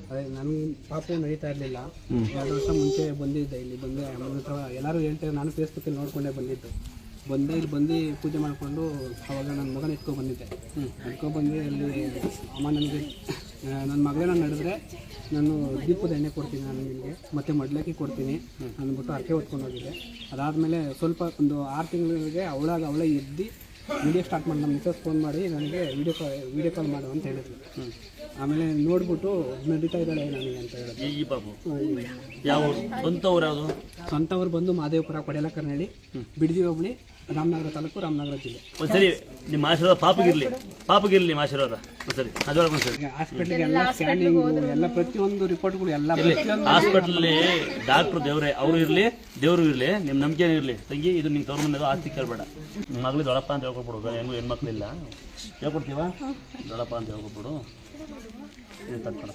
ಅದೇ ನನಗೆ ಪಾಪು ನಡೀತಾ ಇರಲಿಲ್ಲ. 2 ವರ್ಷ ಮುಂಚೆ ಬಂದಿದ್ದೆ, ಇಲ್ಲಿ ಬಂದು ಅಮ್ಮನ ಹತ್ರ ಎಲ್ಲರೂ ಹೇಳ್ತಾರೆ, ನಾನು ಫೇಸ್ಬುಕ್ಕಲ್ಲಿ ನೋಡ್ಕೊಂಡೇ ಬಂದಿದ್ದು. ಇಲ್ಲಿ ಬಂದು ಪೂಜೆ ಮಾಡಿಕೊಂಡು ಅವಾಗ ನನ್ನ ಮಗನ ಎತ್ಕೊಬಂದಿದ್ದೆ. ಎತ್ಕೊಬಂದು ಅಲ್ಲಿ ಅಮ್ಮ ನನಗೆ ನನ್ನ ಮಗಳನ್ನ ನಡೆದ್ರೆ ನಾನು ದೀಪದ ಎಣ್ಣೆ ಕೊಡ್ತೀನಿ, ನಾನು ನಿಮಗೆ ಮತ್ತು ಮಡ್ಲಕ್ಕಿ ಕೊಡ್ತೀನಿ ಅಂದ್ಬಿಟ್ಟು ಅರ್ಕೆ ಹೊತ್ಕೊಂಡು ಹೋಗಿದ್ದೆ. ಅದಾದಮೇಲೆ ಸ್ವಲ್ಪ ಒಂದು 6 ತಿಂಗಳಿಗೆ ಅವಳೇ ಎದ್ದು ವಿಡಿಯೋ ಸ್ಟಾರ್ಟ್ ಮಾಡಿ ನಮ್ಮ ಮಿಸಸ್ ಫೋನ್ ಮಾಡಿ ನನಗೆ ವಿಡಿಯೋ ಕಾಲ್ ಮಾಡು ಅಂತ ಹೇಳಿದ್ರು. ಆಮೇಲೆ ನೋಡ್ಬಿಟ್ಟು ನಡೀತಾ ಇದ್ದಾಳೆ ನನಗೆ ಅಂತ ಹೇಳಿದ್ರು. ಈ ಪಾಪು ಯಾವ ಸ್ವಂತ ಊರು ಬಂದು ಮಾದೇವಪುರ, ಕೊಡೆಲ ಕರ್ನಳ್ಳಿ, ಬಿಡದಿ ಹೋಬಳಿ, ರಾಮನಗರ ತಾಲೂಕು, ರಾಮನಗರ ಜಿಲ್ಲೆ. ಒಂದ್ಸರಿ ನಿಮ್ಮ ಆಶೀರ್ವಾದ ಪಾಪಗಿರ್ಲಿ ನಿಮ್ಮ ಆಶೀರ್ವಾದ. ಸರಿ ಅದೊಳಗೆ ಸರಿ ಹಾಸ್ಪಿಟ್ಲಿಗೆ ಎಲ್ಲ ಸ್ಕ್ಯಾನಿಂಗು ಎಲ್ಲ ಪ್ರತಿಯೊಂದು ರಿಪೋರ್ಟ್ಗಳು ಎಲ್ಲ ಹಾಸ್ಪಿಟ್ಲಲ್ಲಿ ಡಾಕ್ಟ್ರು ದೇವ್ರೆ ಅವರು ಇರಲಿ, ದೇವರು ಇರಲಿ, ನಿಮ್ಮ ನಂಬಿಕೆ ಇರಲಿ. ತಂಗಿ ಇದು ನಿಂಗೆ ತವ್ರ ಮನೆಯದು ಆಸ್ತಿ ಕೇಳಬೇಡ. ನಿಮ್ಮ ಮಗಳಿಗೆ ದೊಡ್ಡಪ್ಪ ಅಂತ ಹೇಳ್ಕೊಟ್ಬಿಡು. ಹೆಂಗೂ ಹೆಣ್ಮಕ್ಳಿಲ್ಲ ಹೇಳ್ಕೊಡ್ತೀವ, ದೊಡ್ಡಪ್ಪ ಅಂತ ಹೇಳ್ಕೊಟ್ಬಿಡು. ಇದು ತಟ್ಕೊಡ